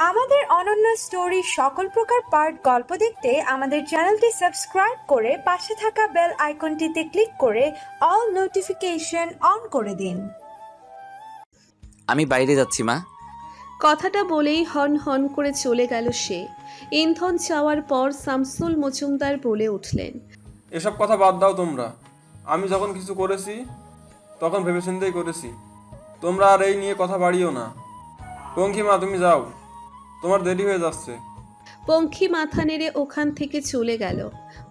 আমাদের অনন্য স্টোরি সকল প্রকার পার্ট গল্প দেখতে আমাদের চ্যানেলটি সাবস্ক্রাইব করে পাশে থাকা বেল আইকনটিতে ক্লিক করে অল নোটিফিকেশন অন করে দিন। আমি বাইরে যাচ্ছি মা। কথাটা বলেই হন হন করে চলে গেল সে। ইন্ধন চাওয়ার পর শামসুল মজুমদার বলে উঠলেন, এসব কথা বাদ দাও তোমরা। আমি যখন কিছু করেছি তখন ভেবেচিন্তেই করেছি, তোমরা আর এই নিয়ে কথা বাড়িও না। পঙ্খী মা, তুমি যাও, তোমার দেরি হয়ে যাচ্ছে। পঙ্খী মাথা নেড়ে ওখান থেকে চলে গেল।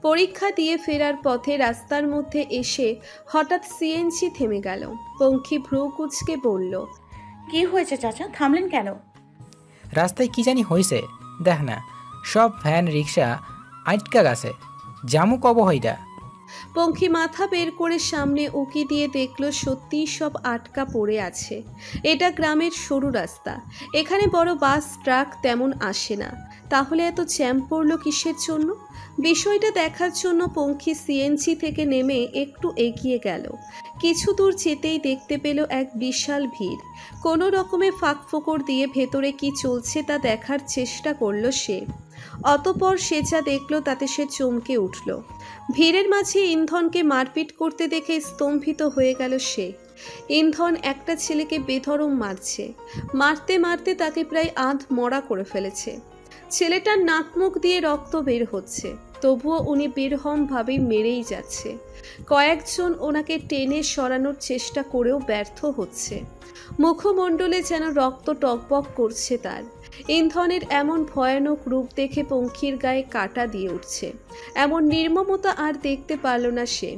পরীক্ষা দিয়ে ফেরার পথে রাস্তার মধ্যে এসে হঠাৎ সিএনজি থেমে গেল। পঙ্খী ভ্রু কুঁচকে বলল, কি হয়েছে চাচা, থামলেন কেন? রাস্তায় কি জানি হয়েছে, দেখ না সব ভ্যান রিক্সা আটকা গেছে, জামু কব হইটা। পঙ্খী মাথা বের করে সামনে উকি দিয়ে দেখল সত্যিই সব আটকা পড়ে আছে। এটা গ্রামের সরু রাস্তা, এখানে বড় বাস ট্রাক তেমন আসে না, তাহলে এত জ্যাম পড়ল কিসের জন্য? বিষয়টা দেখার জন্য পঙ্খী সিএনজি থেকে নেমে একটু এগিয়ে গেল। কিছু দূর যেতেই দেখতে পেল এক বিশাল ভিড়। কোনো রকমে ফাঁকফোকর দিয়ে ভেতরে কি চলছে তা দেখার চেষ্টা করল সে। অতঃপর সে যা দেখল তাতে সে চমকে উঠল। ভিড়ের মাঝে ইন্ধনকে মারপিট করতে দেখে স্তম্ভিত হয়ে গেল সে। ইন্ধন একটা ছেলেকে বেধড়ক মারছে, মারতে মারতে তাকে প্রায় আধ মরা করে ফেলেছে। ছেলেটার নাক মুখ দিয়ে রক্ত বের হচ্ছে, তবুও উনি বেরহমভাবে মেরেই যাচ্ছে। কয়েকজন ওনাকে টেনে সরানোর চেষ্টা করেও ব্যর্থ হচ্ছে। মুখমণ্ডলে যেন রক্ত টকবক করছে তার। ইন্ধনের এমন ভয়ানক রূপ দেখে পঙ্খীর গায়ে কাঁটা দিয়ে উঠছে। এমন নির্মমতা আর দেখতে পারল না সে।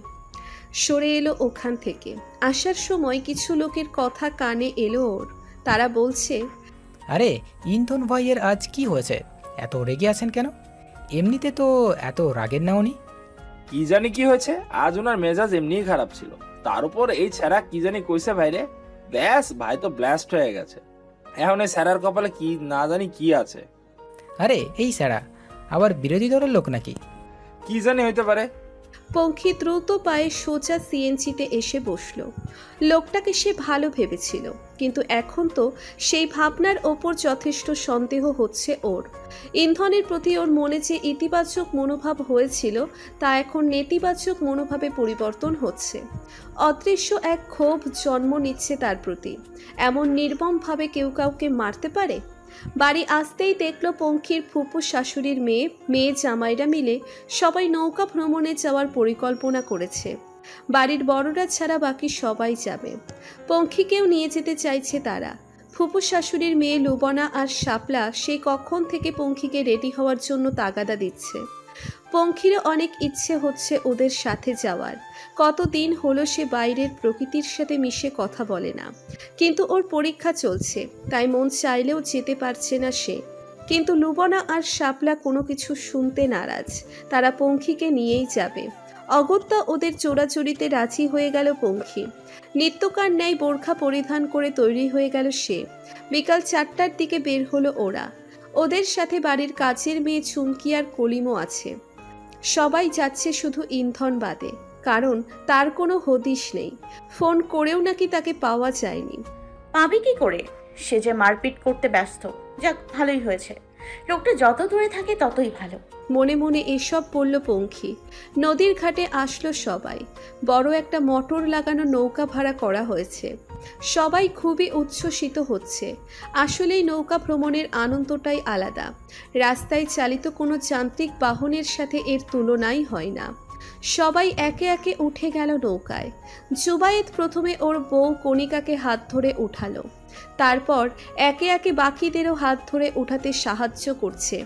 সরে এলো ওখান থেকে। আসার সময় কিছু লোকের কথা কানে এলো ওর। তারা বলছে, আরে ইন্ধন ভাইয়ের আজ কি হয়েছে, এত রেগে আছেন কেন? এমনিতে তো এত রাগের না উনি। কি জানি কি হয়েছে, আজ ওনার মেজাজ এমনিই খারাপ ছিল, তার উপর এই ছেঁড়া কি জানি কইছে ভাইরে, ব্যাস ভাই তো ব্লাস্ট হয়ে গেছে। এখন এই স্যারার কপালে কি না জানি কি আছে। আরে এই স্যারা আবার বিরোধী দলের লোক নাকি? কি জানি হইতে পারে। পঙ্খী দ্রুত পায়ে সোজা সিএনজিতে এসে বসল। লোকটাকে সে ভালো ভেবেছিল, কিন্তু এখন তো সেই ভাবনার ওপর যথেষ্ট সন্দেহ হচ্ছে ওর। ইন্ধনের প্রতি ওর মনে যে ইতিবাচক মনোভাব হয়েছিল তা এখন নেতিবাচক মনোভাবে পরিবর্তন হচ্ছে। অদৃশ্য এক ক্ষোভ জন্ম নিচ্ছে তার প্রতি। এমন নির্মমভাবে কেউ কাউকে মারতে পারে? বাড়ি আসতেই দেখল পঙ্খীর ফুপু শাশুড়ির মেয়ে জামাইরা মিলে সবাই নৌকা ভ্রমণে যাওয়ার পরিকল্পনা করেছে। বাড়ির বড়রা ছাড়া বাকি সবাই যাবে। পঙ্খীকেও নিয়ে যেতে চাইছে তারা। ফুপু শাশুড়ির মেয়ে লুবনা আর শাপলা সেই কখন থেকে পঙ্খীকে রেডি হওয়ার জন্য তাগাদা দিচ্ছে। পঙ্খীরও অনেক ইচ্ছে হচ্ছে ওদের সাথে যাওয়ার। কতদিন হলো সে বাইরের প্রকৃতির সাথে মিশে কথা বলে না, কিন্তু ওর পরীক্ষা চলছে, তাই মন চাইলেও যেতে পারছে না সে। কিন্তু লুবনা আর শাপলা কোনো কিছু শুনতে নারাজ, তারা পঙ্খীকে নিয়েই যাবে। অগত্যা ওদের চোরাচুরিতে রাজি হয়ে গেল পঙ্খী। নিত্যকার ন্যায় বোরখা পরিধান করে তৈরি হয়ে গেল সে। বিকাল 4টার দিকে বের হলো ওরা। ওদের সাথে বাড়ির কাছের মেয়ে চুমকি আর কলিমও আছে। সবাই যাচ্ছে শুধু ইন্ধন বাদে, কারণ তার কোনো হদিশ নেই। ফোন করেও নাকি তাকে পাওয়া যায়নি। পাবি কি করে, সে যে মারপিট করতে ব্যস্ত। যাক, ভালোই হয়েছে, লোকটা যত দূরে থাকে ততই ভালো। মনে মনে এসব বলল পঙ্খী। নদীর ঘাটে আসলো সবাই। বড় একটা মোটর লাগানো নৌকা ভাড়া করা হয়েছে। সবাই খুবই উচ্ছ্বসিত হচ্ছে। আসলেই নৌকা ভ্রমণের আনন্দটাই আলাদা। রাস্তায় চালিত কোনো যান্ত্রিক বাহনের সাথে এর তুলনাই হয় না। সবাই একে একে উঠে গেল নৌকায়। জুবায়েদ প্রথমে ওর বউ কণিকাকে হাত ধরে উঠালো, তারপর একে একে বাকিদেরও হাত ধরে উঠাতে সাহায্য করছে।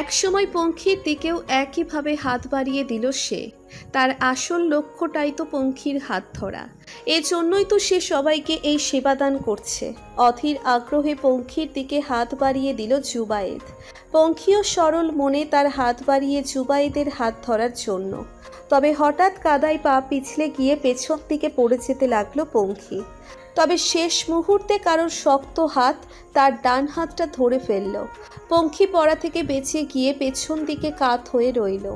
একসময় পঙ্খীর দিকেও একইভাবে হাত বাড়িয়ে দিল সে। তার আসল লক্ষ্যটাই তো পঙ্খীর হাত ধরা। এজন্যই তো সে সবাইকে এই সেবাদান করছে। অধীর আগ্রহে পঙ্খীর দিকে হাত বাড়িয়ে দিল জুবায়েদ। পঙ্খীও সরল মনে তার হাত বাড়িয়ে জুবায়েদের হাত ধরার জন্য। তবে হঠাৎ কাদায় পা পিছলে গিয়ে পেছন দিকে পড়ে যেতে লাগলো পঙ্খী। তবে শেষ মুহূর্তে কারোর শক্ত হাত তার ডান হাতটা ধরে ফেলল। পঙ্খী পড়া থেকে বেঁচে গিয়ে পেছন দিকে কাত হয়ে রইল।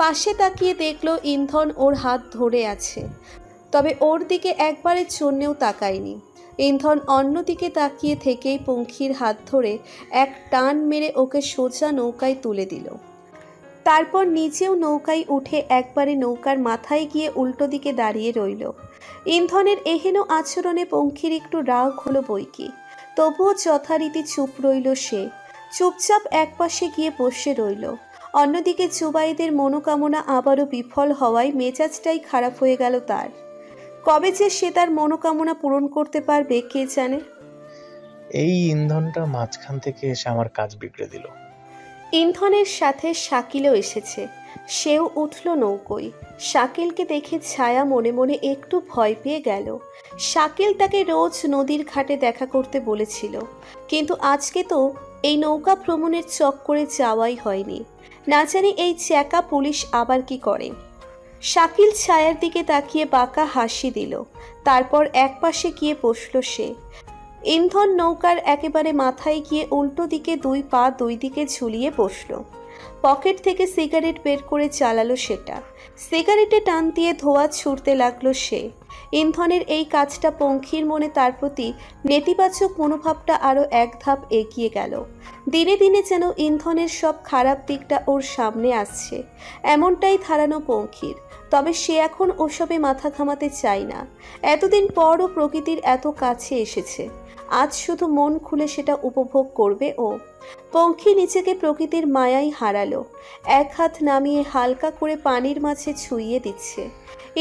পাশে তাকিয়ে দেখল ইন্ধন ওর হাত ধরে আছে, তবে ওর দিকে একবারের জন্যেও তাকায়নি। ইন্ধন অন্যদিকে তাকিয়ে থেকেই পঙ্খির হাত ধরে এক টান মেরে ওকে সোজা নৌকায় তুলে দিল। তারপর নিজেও নৌকায় উঠে একবারে নৌকার মাথায় গিয়ে উল্টো দিকে দাঁড়িয়ে রইল। ইন্ধনের এহেন আচরণে পঙ্খির একটু রাগ হলো বইকি, তবুও যথারীতি চুপ রইল সে। চুপচাপ একপাশে গিয়ে বসে রইল। অন্যদিকে জুবাইদের মনোকামনা আবারও বিফল হওয়ায় মেজাজটাই খারাপ হয়ে গেল তার। কবে যে সে তার মনোকামনা পূরণ করতে পারবে কে জানে। এই ইন্ধনটা মাঝখান থেকে এসে আমার কাজ বিগড়ে দিল। ইন্ধনের সাথে শাকিলও এসেছে। সেও উঠল নৌকোয়। শাকিলকে দেখে ছায়া মনে মনে একটু ভয় পেয়ে গেল। শাকিল তাকে রোজ নদীর ঘাটে দেখা করতে বলেছিল, কিন্তু আজকে তো এই নৌকা ভ্রমণের চক্করে যাওয়াই হয়নি। না জানি এই চ্যাকা পুলিশ আবার কি করে। শাকিল ছায়ার দিকে তাকিয়ে বাঁকা হাসি দিল। তারপর একপাশে গিয়ে বসল সে। ইন্ধন নৌকার একেবারে মাথায় গিয়ে উল্টো দিকে দুই পা দুই দিকে ঝুলিয়ে বসল। পকেট থেকে সিগারেট বের করে চালালো সেটা। সিগারেটে টান দিয়ে ধোঁয়া ছুটতে লাগলো সে। ইন্ধনের এই কাজটা পঙ্খির মনে তার প্রতি নেতিবাচক মনোভাবটা আরও এক ধাপ এগিয়ে গেল। দিনে দিনে যেন ইন্ধনের সব খারাপ দিকটা ওর সামনে আসছে, এমনটাই ধারণা পঙ্খির। তবে সে এখন ওসবে মাথা ঘামাতে চায় না। এতদিন পরও প্রকৃতির এত কাছে এসেছে, আজ শুধু মন খুলে সেটা উপভোগ করবে ও। পঙ্খী নিজেকে প্রকৃতির মায়ায় হারালো। এক হাত নামিয়ে হালকা করে পানির মাঝে ছুঁইয়ে দিচ্ছে।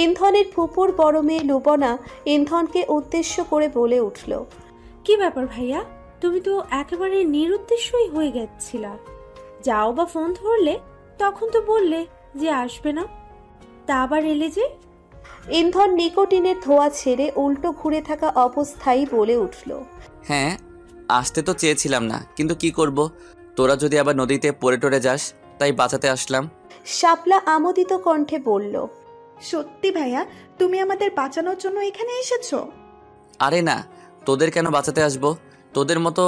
ইন্ধনের ফুপুর বড় মেয়ে লুবনা ইন্ধনকে উদ্দেশ্য করে বলে উঠল, কি ব্যাপার ভাইয়া, তুমি তো একেবারে নিরুদ্দেশ্যই হয়ে গেছিলা। যাও বা ফোন ধরলে তখন তো বললে যে আসবে না, তা আবার এলে যে? ইন্ধন নিকোটিনের ধোঁয়া ছেড়ে উল্টো ঘুরে থাকা অবস্থায় বলে উঠল, হ্যাঁ আসতে তো চেয়েছিলাম না, কিন্তু কি করব, তোরা যদি আবার নদীতে পড়ে টরে যাস তাই বাঁচাতে আসলাম। শাপলা আমোদিত কণ্ঠে বলল, সত্যি ভাইয়া, তুমি আমাদের বাঁচানোর জন্য এখানে এসেছো? আরে না, তোদের কেন বাঁচাতে আসবো? তোদের মতো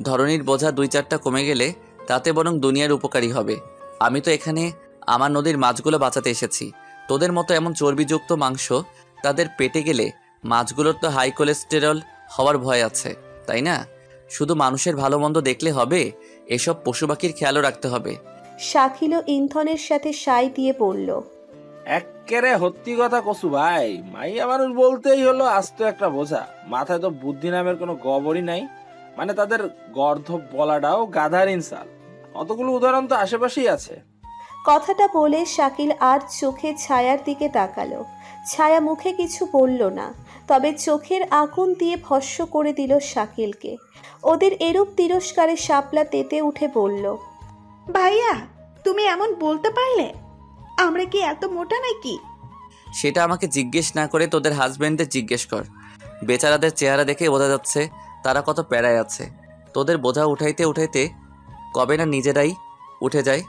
ধরনীর বোঝা দুই চারটা কমে গেলে তাতে বরং দুনিয়ার উপকারী হবে। আমি তো এখানে আমার নদীর মাছগুলো বাঁচাতে এসেছি। তোদের মতো এমন চর্বিযুক্ত মাংস তাদের পেটে গেলে মাছগুলোর তো হাই কোলেস্টেরল হওয়ার ভয় আছে, তাই না? শুধু মানুষের ভালো মন্দ দেখলে হবে, এসব পশু পাখির খেয়ালও রাখতে হবে। শাকিল ইন্ধনের সাথে সাই দিয়ে বলল, এক্কেরে সত্যি কথা কসু ভাই, মাইয়া মানুষ বলতেই হলো আস্ত একটা বোঝা। মাথায় তো বুদ্ধি নামের কোনো গবরই নাই। মানে তাদের গর্ধব বলাটাও গাধার ইনসাল। অতগুলো উদাহরণ তো আশেপাশেই আছে। কথাটা বলে শাকিল আর চোখে ছায়ার দিকে তাকালো। ছায়া মুখে কিছু বলল না, তবে চোখের আগুন দিয়ে ভস্ম করে দিল শাকিলকে। ওদের এরূপ তিরস্কারে শাপলা তেতে উঠে বলল, ভাইয়া তুমি এমন বলতে পারলে? আমরা কি এত মোটা নাকি? সেটা আমাকে জিজ্ঞেস না করে তোদের হাজবেন্ডদের জিজ্ঞেস কর। বেচারাদের চেহারা দেখে বোঝা যাচ্ছে তারা কত প্যারায় আছে। তোদের বোঝা উঠাইতে উঠাইতে কবে না নিজেরাই উঠে যায়।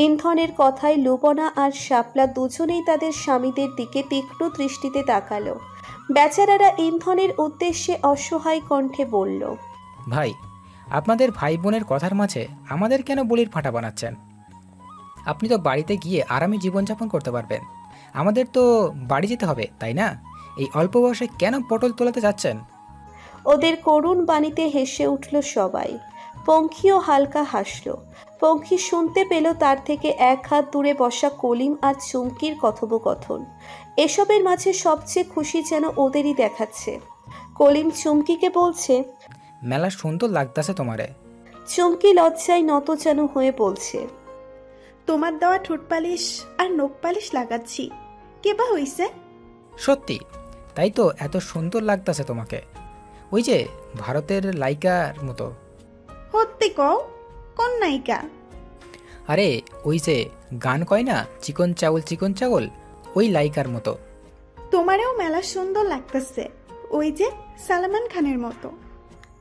ইন্ধনের কথায় লুবনা আর শাপলা দুজনেই তাদের স্বামীদের দিকে তীক্ষ্ণ দৃষ্টিতে তাকালো। বেচারারা ইন্ধনের উদ্দেশ্যে অসহায় কণ্ঠে বলল, ভাই, আপনাদের ভাই বোনের কথার মাঝে আমাদের কেন বলির ফাঁটা বানাচ্ছেন? আপনি তো বাড়িতে গিয়ে আরামে জীবনযাপন করতে পারবেন। আমাদের তো বাড়ি যেতে হবে, তাই না? এই অল্প বয়সে কেন পটল তোলাতে যাচ্ছেন? ওদের করুণ বাণীতে হেসে উঠল সবাই। পঙ্খিও হালকা হাসল। পঙ্খি শুনতে পেল তার থেকে এক হাত দূরে বসা কলিম আর চুমকির কথোপকথন। এসবের মাঝে সবচেয়ে খুশি যেন ওদেরই দেখাচ্ছে। কলিম চুমকিকে বলছে, মেলা সুন্দর লাগতেছে তোমারে। চুমকি লজ্জায় নত যেন হয়ে বলছে, তোমার দেওয়া ঠোঁট পালিশ আর নখ পালিশ লাগাচ্ছি। কেবা হইছে? সত্যি তাই তো, এত সুন্দর লাগতেছে তোমাকে। ওই যে ভারতের লাইকার মতো। সত্যি কও, কোন নায়িকা? আরে ওই যে গান কয় না, চিকন চাউল চিকন চাউল, ওই লাইকার মতো। তোমারেও মেলা সুন্দর লাগতেছে, ওই যে সালমান খানের মতো।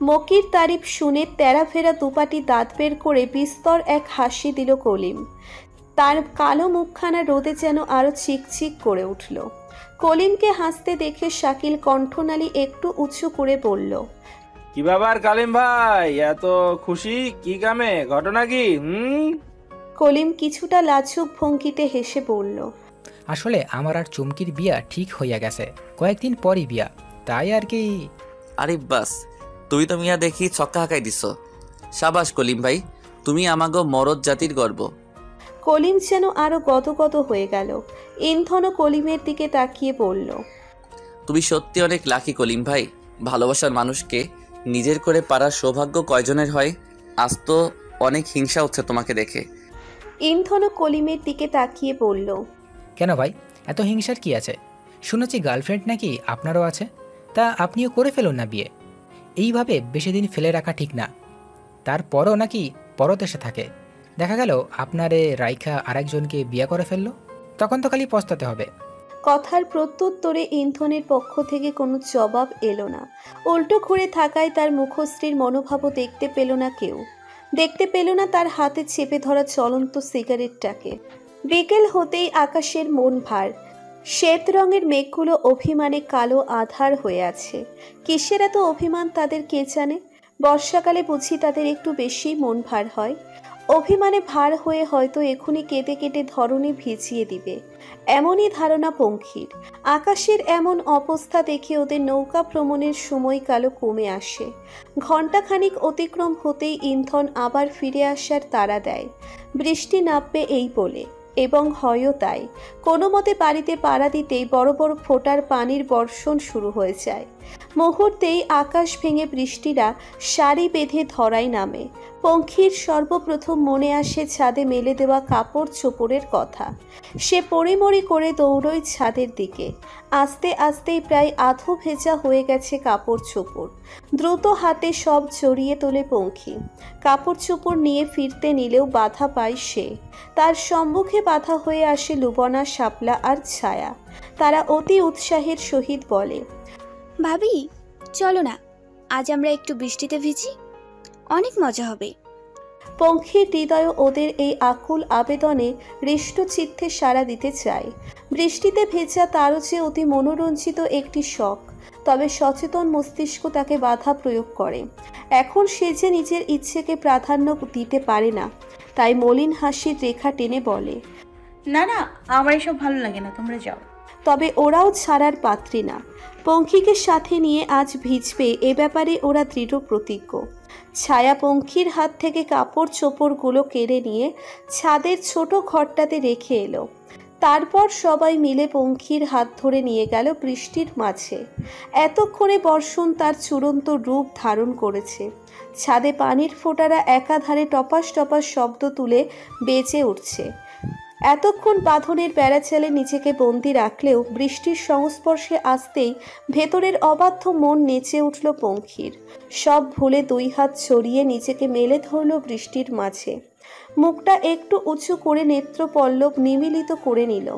মকির তারিফ শুনে তেরা ফেরা দুপাটি দাঁত বের করে বিস্তর এক হাসি দিল কলিম। তার কালো মুখখানা রোদে যেন আরো চিকচিক করে উঠল। কলিমকে হাসতে দেখে শাকিল কণ্ঠনালী একটু উঁচু করে বলল, কি ব্যাপার কালিম ভাই, এত খুশি কি কামে? ঘটনা কি? কলিম কিছুটা লাজুক ভঙ্গিতে হেসে বলল, আসলে আমার আর চুমকির বিয়া ঠিক হইয়া গেছে, কয়েকদিন পরই বিয়া, তাই আর কি। আরে বাস, তুই তো মিয়া দেখি ছক্কা হাঁকাই দিছ। সাবাস কলিম ভাই, তুমি আমাগো মরদ জাতির গর্ব। কলিম যেন আরো গদগদ হয়ে গেল। ইন্ধনও কলিমের দিকে তাকিয়ে বলল, তুমি সত্যি অনেক লাকি কলিম ভাই। ভালোবাসার মানুষকে নিজের করে পারার সৌভাগ্য কয়জনের হয়? আজ তো অনেক হিংসা হচ্ছে তোমাকে দেখে। ইন্ধনও কলিমের দিকে তাকিয়ে বলল, কেন ভাই, এত হিংসার কি আছে? শুনেছি গার্লফ্রেন্ড নাকি আপনারও আছে, তা আপনিও করে ফেলুন না বিয়ে। এইভাবে বেশি দিন ফেলে রাখা ঠিক না। তারপরও নাকি পরদেশে থাকে, দেখা গেল আপনারে রাইখা আরেকজনকে বিয়ে করে ফেললো, তখন তো খালি পস্তাতে হবে। কথার প্রত্যুত্তরে ইন্ধনের পক্ষ থেকে কোনো জবাব এলো না। উল্টো ঘুরে থাকায় তার মুখশ্রীর মনোভাবও দেখতে পেল না কেউ। দেখতে পেল না তার হাতে চেপে ধরা চলন্ত সিগারেটটাকে। বিকেল হতেই আকাশের মন ভার। শ্বেত রঙের মেঘগুলো অভিমানে কালো আধার হয়ে আছে। কিসের এত অভিমান তাদের কে জানে? বর্ষাকালে বুঝি তাদের একটু বেশি মন ভার হয়। অভিমানে ভার হয়ে হয়তো এখনই কেটে কেটে ধরণী ভিজিয়ে দিবে, এমনই ধারণা পঙ্খির। আকাশের এমন অবস্থা দেখে ওদের নৌকা ভ্রমণের সময়কালও কমে আসে। ঘণ্টাখানিক অতিক্রম হতেই ইন্ধন আবার ফিরে আসার তাড়া দেয়, বৃষ্টি নামবে এই বলে, এবং হয়ও তাই। কোনো মতে বাড়িতে পাড়া দিতেই বড় বড় ফোঁটার পানির বর্ষণ শুরু হয়ে যায়। মুহূর্তেই আকাশ ভেঙে বৃষ্টিরা সারি বেঁধে ধরায় নামে। পঙ্খির সর্বপ্রথম মনে আসে ছাদে মেলে দেওয়া কাপড় চোপড়ের কথা। সে পড়িমড়ি করে দৌড়ই ছাদের দিকে। আস্তে আস্তেই প্রায় আধো ভেজা হয়ে গেছে কাপড় চোপড়। দ্রুত হাতে সব জড়িয়ে তোলে পঙ্খি। কাপড় চোপড় নিয়ে ফিরতে নিলেও বাধা পায় সে। তার সম্মুখে বাধা হয়ে আসে লুবনা, শাপলা আর ছায়া। তারা অতি উৎসাহের সহিত বলে, ভাবি চলো না, আজ আমরা একটু বৃষ্টিতে ভিজি, অনেক মজা হবে। পঙ্খির হৃদয় ওদের এই আকুল আবেদনে হৃষ্টচিত্তে সাড়া দিতে চায়। বৃষ্টিতে ভেজা তারও যে অতি মনোরঞ্জিত একটি শখ, তবে সচেতন মস্তিষ্ক তাকে বাধা প্রয়োগ করে। এখন সে যে নিজের ইচ্ছেকে প্রাধান্য দিতে পারে না, তাই মলিন হাসির রেখা টেনে বলে, না না, আমার এসব ভালো লাগে না, তোমরা যাও। তবে ওরাও ছাড়ার পাত্রী না। পঙ্খিকে সাথে নিয়ে আজ ভিজবে, এ ব্যাপারে ওরা দৃঢ় প্রতিজ্ঞ। ছায়া পঙ্খির হাত থেকে কাপড় চোপড়গুলো কেড়ে নিয়ে ছাদের ছোট ঘরটাতে রেখে এলো। তারপর সবাই মিলে পঙ্খির হাত ধরে নিয়ে গেল বৃষ্টির মাঝে। এতক্ষণে বর্ষণ তার চূড়ান্ত রূপ ধারণ করেছে। ছাদে পানির ফোঁটারা একাধারে টপাস টপাস শব্দ তুলে বেজে উঠছে। এতক্ষণ বাঁধনের বেড়া ছেলে নিজেকে বন্দি রাখলেও বৃষ্টির সংস্পর্শে আসতেই ভেতরের অবাধ্য মন নেচে উঠল পঙ্খির। সব ভুলে দুই হাত ছড়িয়ে নিজেকে মেলে ধরল বৃষ্টির মাঝে। মুখটা একটু উঁচু করে নেত্রপল্লব নিমিলিত করে নিল।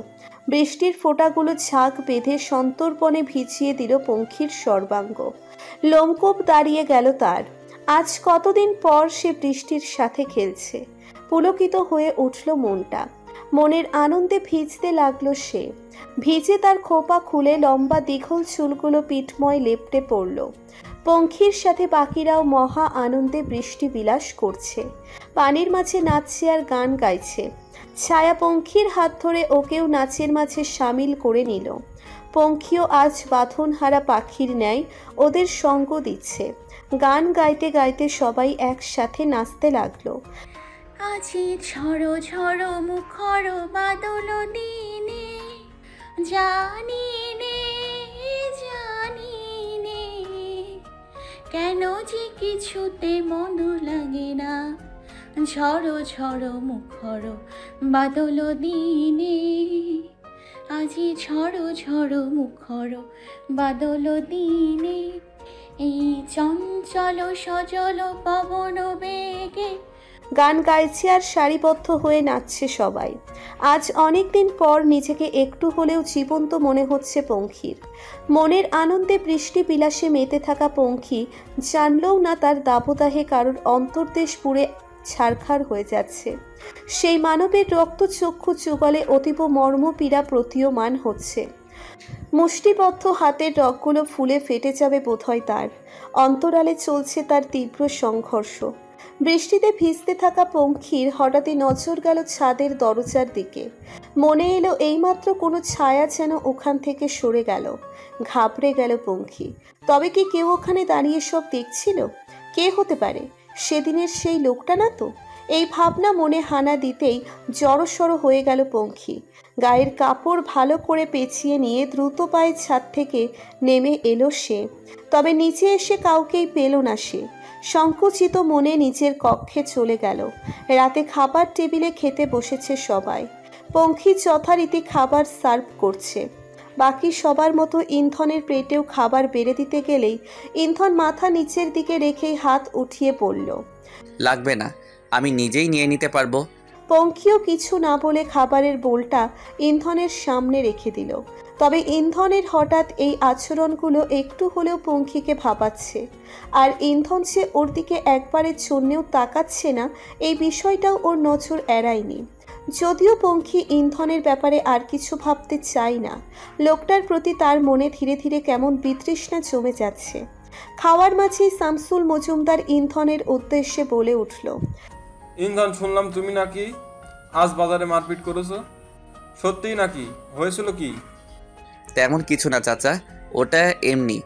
বৃষ্টির ফোঁটাগুলো ঝাঁক বেঁধে সন্তর্পণে ভিজিয়ে দিল পঙ্খির সর্বাঙ্গ। লোমকূপ দাঁড়িয়ে গেল তার। আজ কতদিন পর সে বৃষ্টির সাথে খেলছে। পুলকিত হয়ে উঠল মনটা। মনের আনন্দে ভিজতে লাগলো সে। ভিজে তার খোপা খুলে লম্বা দীঘল চুলগুলো পিঠময় লেপটে পড়ল। পঙ্খির সাথে বাকিরাও মহা আনন্দে বৃষ্টি বিলাস করছে, পানির মাঝে নাচছে আর গান গাইছে। ছায়া পঙ্খির হাত ধরে ওকেও নাচের মাঝে সামিল করে নিল। পঙ্খিও আজ বাঁধনহারা পাখির ন্যায় ওদের সঙ্গ দিচ্ছে। গান গাইতে গাইতে সবাই একসাথে নাচতে লাগলো। আজি ঝড়ো ঝড়ো মুখর বাদল দিনে, জানি নে কেন যে কিছুতে মন লাগে না। ঝড়ো ঝড়ো মুখর বাদল দিনে, আজি ঝড়ো ঝড়ো মুখর বাদল দিনে, এই চঞ্চল সজল পবন বেগে। গান গাইছে আর সারিবদ্ধ হয়ে নাচছে সবাই। আজ অনেকদিন পর নিজেকে একটু হলেও জীবন্ত মনে হচ্ছে পঙ্খির। মনের আনন্দে বৃষ্টি বিলাসে মেতে থাকা পঙ্খি জানলেও না তার দাবদাহে কারোর অন্তর্দেশ পুড়ে ছারখার হয়ে যাচ্ছে। সেই মানবের রক্তচক্ষু যুগলে অতীব মর্মপীড়া প্রতীয়মান হচ্ছে। মুষ্টিবদ্ধ হাতের রগগুলো ফুলে ফেটে যাবে বোধহয় তার। অন্তরালে চলছে তার তীব্র সংঘর্ষ। বৃষ্টিতে ভিজতে থাকা পঙ্খির হঠাৎই নজর গেল ছাদের দরজার দিকে। মনে এলো এইমাত্র কোনো ছায়া যেন ওখান থেকে সরে গেল। ঘাবড়ে গেল পঙ্খি। তবে কি কেউ ওখানে দাঁড়িয়ে সব দেখছিল? কে হতে পারে? সেদিনের সেই লোকটা না তো? এই ভাবনা মনে হানা দিতেই জড়সড় হয়ে গেল পঙ্খি। গায়ের কাপড় ভালো করে পেঁচিয়ে নিয়ে দ্রুত পায়ে ছাদ থেকে নেমে এলো সে। তবে নিচে এসে কাউকেই পেল না সে। সংকুচিত মনে নিজের কক্ষে চলে গেল। রাতে খাবার টেবিলে খেতে বসেছে সবাই। পঙ্খি যথারীতি খাবার সার্ভ করছে। বাকি সবার মতো ইন্ধনের প্লেটেও খাবার বেড়ে দিতে গেলেই ইন্ধন মাথা নিচের দিকে রেখেই হাত উঠিয়ে পড়ল। লাগবে না, আমি নিজেই নিয়ে নিতে পারবো। পঙ্খিও কিছু না বলে খাবারের বোলটা ইন্ধনের সামনে রেখে দিল। তবে ইন্ধনের হঠাৎ এই আচরণগুলো একটু হলেও পঙ্খিকে ভাবাচ্ছে। আর ইন্ধন যে ওর দিকে একবারের জন্যেও তাকাচ্ছে না, এই বিষয়টাও ওর নজর এড়ায়নি। যদিও পঙ্খি ইন্ধনের ব্যাপারে আর কিছু ভাবতে চায় না, লোকটার প্রতি তার মনে ধীরে ধীরে কেমন বিতৃষ্ণা জমে যাচ্ছে। খাওয়ার মাঝেই শামসুল মজুমদার ইন্ধনের উদ্দেশ্যে বলে উঠল, ইন্ধন, শুনলাম তুমি নাকি আজ বাজারে মারপিট করেছো। সত্যিই নাকি? হয়েছিল কি? তেমন কিছু না চাচা, ওটা এমনি।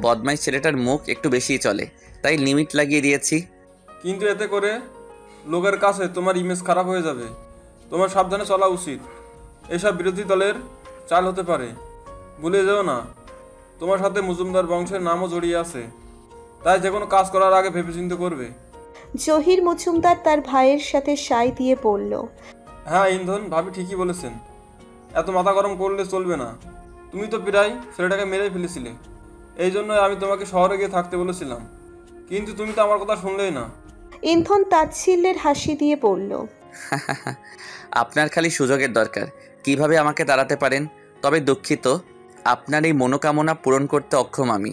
বদমাইশ ছেলেটার মুখ একটু বেশিই চলে, তাই লিমিট লাগিয়ে দিয়েছি। কিন্তু এতে করে লোকের কাছে তোমার ইমেজ খারাপ হয়ে যাবে। তোমার সাবধানে চলা উচিত। এসব বিরোধী দলের চাল হতে পারে, ভুলে যেও না। তোমার সাথে মজুমদার বংশের নামও জড়িয়ে আছে, তাই যে কোনো কাজ করার আগে ভেবেচিন্তে করবে। জহির মজুমদার তার ভাইয়ের সাথে সায় দিয়ে বলল, হ্যাঁ ইন্ধন, ভাবি ঠিকই বলেছেন। এত মাথা গরম করলে চলবে না। তুমি তো প্রায় ছেলেটাকে মেরেই ফেলেছিলে। এই জন্যই আমি তোমাকে শহরে গিয়ে থাকতে বলেছিলাম, কিন্তু তুমি তো আমার কথা শুনলেই না। ইন্ধন তাচ্ছিল্যের হাসি দিয়ে বলল, আপনার খালি সুযোগের দরকার, কিভাবে আমাকে তাড়াতে পারেন। তবে দুঃখিত, আপনার এই মনোকামনা পূরণ করতে অক্ষম আমি।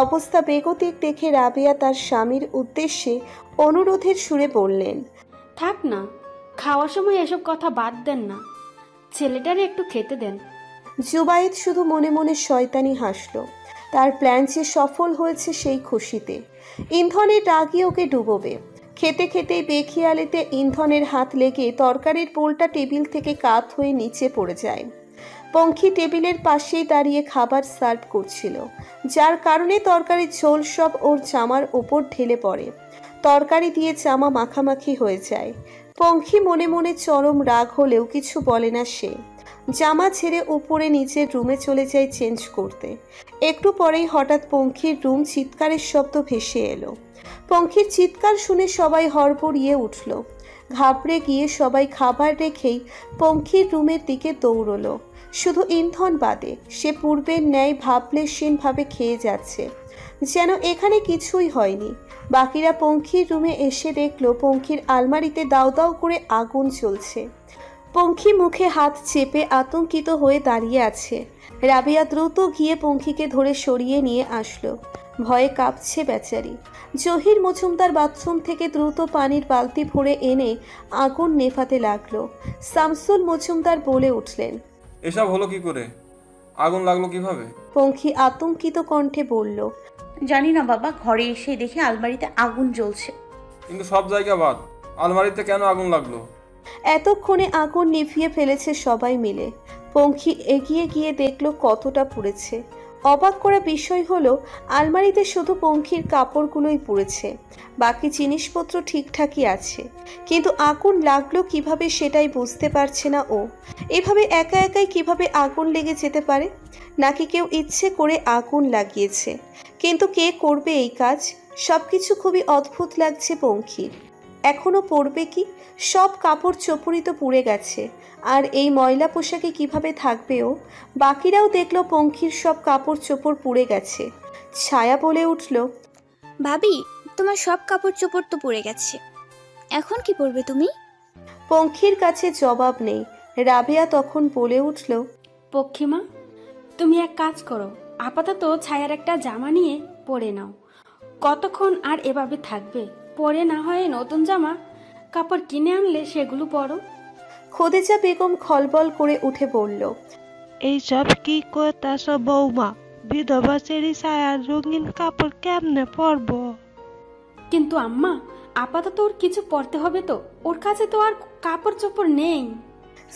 অবস্থা বেগতিক দেখে রাবেয়া তার স্বামীর উদ্দেশ্যে অনুরোধের সুরে বললেন, থাক না, খাওয়ার সময় এসব কথা বাদ দেন না, ছেলেটারে একটু খেতে দেন। জুবাইদ শুধু মনে মনে শয়তানি হাসল। তার প্ল্যান যে সফল হয়েছে সেই খুশিতে। ইন্ধনের রাগই ওকে ডুবোবে। খেতে খেতেই বেখিয়ালিতে ইন্ধনের হাত লেগে তরকারির বোলটা টেবিল থেকে কাত হয়ে নিচে পড়ে যায়। পঙ্খি টেবিলের পাশেই দাঁড়িয়ে খাবার সার্ভ করছিল, যার কারণে তরকারির ঝোল সব ওর জামার ওপর ঢেলে পড়ে। তরকারি দিয়ে জামা মাখামাখি হয়ে যায়। পঙ্খি মনে মনে চরম রাগ হলেও কিছু বলে না সে। জামা ছেড়ে উপরে নিজের রুমে চলে যায় চেঞ্জ করতে। একটু পরেই হঠাৎ পঙ্খির রুম চিৎকারের শব্দ ভেসে এলো। পঙ্খির চিৎকার শুনে সবাই হড়বড়িয়ে উঠল। ঘাবড়ে গিয়ে সবাই খাবার রেখেই পঙ্খির রুমের দিকে দৌড়লো। শুধু ইন্ধন বাদে, সে পূর্বের ন্যায় ভাবলেশীনভাবে খেয়ে যাচ্ছে, যেন এখানে কিছুই হয়নি। বাকিরা পঙ্খির রুমে এসে দেখলো পঙ্খির আলমারিতে দাউ দাউ করে আগুন জ্বলছে। পঙ্খি মুখে হাত চেপে আতঙ্কিত হয়ে দাঁড়িয়ে আছে। রাবেয়া দ্রুত গিয়ে পঙ্খিকে ধরে সরিয়ে নিয়ে আসলো। ভয়ে কাঁপছে বেচারি। জহির মজুমদার বাথরুম থেকে দ্রুত পানির বালতি ভরে এনে আগুন নেভাতে লাগলো। শামসুল মজুমদার বলে উঠলেন, এসব হলো কি করে? আগুন লাগলো কিভাবে? পঙ্খি আতঙ্কিত কণ্ঠে বলল, জানি না বাবা, ঘরে এসে দেখে আলমারিতে আগুন জ্বলছে। কিন্তু সব জায়গা বাদ, আলমারিতে কেন আগুন লাগলো? এতক্ষণে আগুন নিভিয়ে ফেলেছে সবাই মিলে। পঙ্খি এগিয়ে গিয়ে দেখলো কতটা পুড়েছে। অবাক করা বিষয় হলো, আলমারিতে শুধু পঙ্খির কাপড়গুলোই পুড়েছে, বাকি জিনিসপত্র ঠিকঠাকই আছে। কিন্তু আগুন লাগলো কিভাবে সেটাই বুঝতে পারছে না ও। এভাবে একা একাই কিভাবে আগুন লেগে যেতে পারে? নাকি কেউ ইচ্ছে করে আগুন লাগিয়েছে? কিন্তু কে করবে এই কাজ? সবকিছু খুবই অদ্ভুত লাগছে পঙ্খির। এখনো পরবে কি? সব কাপড় চোপড়ই তো পুড়ে গেছে, আর এই ময়লা পোশাকে কিভাবে থাকবে ও? বাকিরাও দেখলো পঙ্খির সব কাপড় চোপড় পুড়ে গেছে। ছায়া বলে উঠল, ভাবি, তোমার সব কাপড় চোপড় তো পুড়ে গেছে, এখন কি পরবে তুমি? পঙ্খির কাছে জবাব নেই। রাবেয়া তখন বলে উঠল, পক্ষিমা, তুমি এক কাজ করো, আপাতত ছায়ার একটা জামা নিয়ে পরে নাও। কতক্ষণ আর এভাবে থাকবে? পরে না হয় নতুন জামা কাপড় কিনে আনলে সেগুলো পরো। খোদেজা বেগম খলবল করে উঠে বলল, এইসব কি করতেছ বৌমা? বিধবা ছেড়ে ছায়ার রঙিন কাপড় কেমনে পরবো? কিন্তু আম্মা, আপাতত ওর কিছু পড়তে হবে তো, ওর কাছে তো আর কাপড় চোপড় নেই।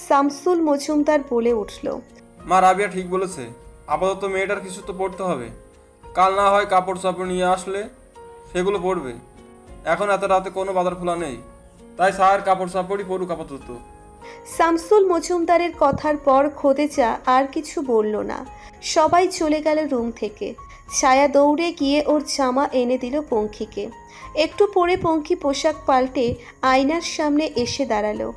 শামসুল মজুমদার বলে উঠল। মা রাবিয়া ঠিক বলেছে, আপাতত মেয়েটার কিছু তো পড়তে হবে। কাল না হয় কাপড় চাপড় নিয়ে আসলে সেগুলো পরবে। এখন এত রাতে কোনো বাজার খোলা নেই, তাই সায়ের কাপড় চাপড়ই পরুক আপাতত। শামসুল মজুমদারের কথার পর খোদেজা আর কিছু বলল না। সবাই চলে গেল রুম থেকে। ছায়া দৌড়ে গিয়ে ওর জামা এনে দিল পঙ্খিকে। একটু পরে পঙ্খি পোশাক পাল্টে আয়নার সামনে এসে দাঁড়ালো।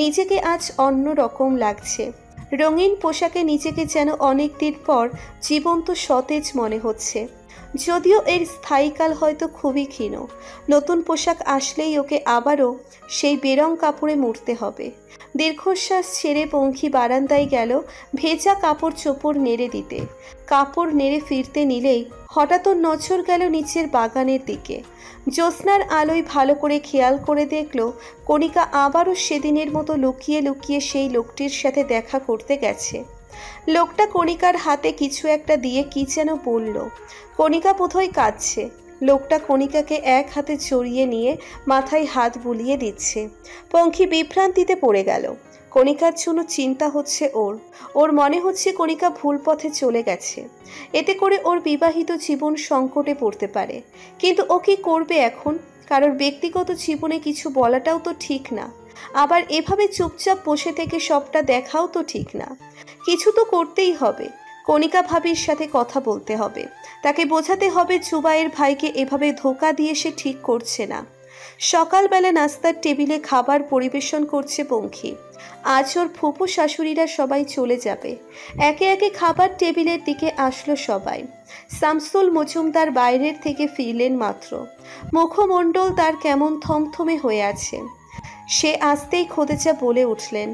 নিজেকে আজ অন্য রকম লাগছে। রঙিন পোশাকে নিজেকে যেন অনেক দিন পর জীবন্ত সতেজ মনে হচ্ছে, যদিও এর স্থায়ীকাল হয়তো খুবই ক্ষীণ। নতুন পোশাক আসলেই ওকে আবারও সেই বেরং কাপড়ে মুড়তে হবে। দীর্ঘশ্বাস ছেড়ে পঙ্খি বারান্দায় গেল ভেজা কাপড় চোপড় নেড়ে দিতে। কাপড় নেড়ে ফিরতে নিলেই হঠাৎ ওর নজর গেল নিচের বাগানের দিকে। জ্যোৎস্নার আলোয় ভালো করে খেয়াল করে দেখল কণিকা আবারও সেদিনের মতো লুকিয়ে লুকিয়ে সেই লোকটির সাথে দেখা করতে গেছে। লোকটা কণিকার হাতে কিছু একটা দিয়ে কি যেন বলল। কণিকা বোধহয় কাঁদছে। লোকটা কণিকাকে এক হাতে জড়িয়ে নিয়ে মাথায় হাত বুলিয়ে দিচ্ছে। পঙ্খি বিভ্রান্তিতে পড়ে গেল। কণিকার জন্য চিন্তা হচ্ছে ওর মনে হচ্ছে কণিকা ভুল পথে চলে গেছে। এতে করে ওর বিবাহিত জীবন সংকটে পড়তে পারে। কিন্তু ও কি করবে এখন? কারোর ব্যক্তিগত জীবনে কিছু বলাটাও তো ঠিক না, আবার এভাবে চুপচাপ বসে থেকে সবটা দেখাও তো ঠিক না। কিছু তো করতেই হবে। কণিকা ভাবির সাথে কথা বলতে হবে, তাকে বোঝাতে হবে জুবাইয়ের ভাইকে এভাবে ধোকা দিয়ে সে ঠিক করছে না। সকালবেলা নাস্তার টেবিলে খাবার পরিবেশন করছে পঙ্খি। আজ ওর ফুপু শাশুড়িরা সবাই চলে যাবে। একে একে খাবার টেবিলের দিকে আসলো সবাই। শামসুল মজুমদার বাইরের থেকে ফিরলেন মাত্র। মুখমণ্ডল তার কেমন থমথমে হয়ে আছে। সে আসতেই খোদেজা বলে উঠলেন,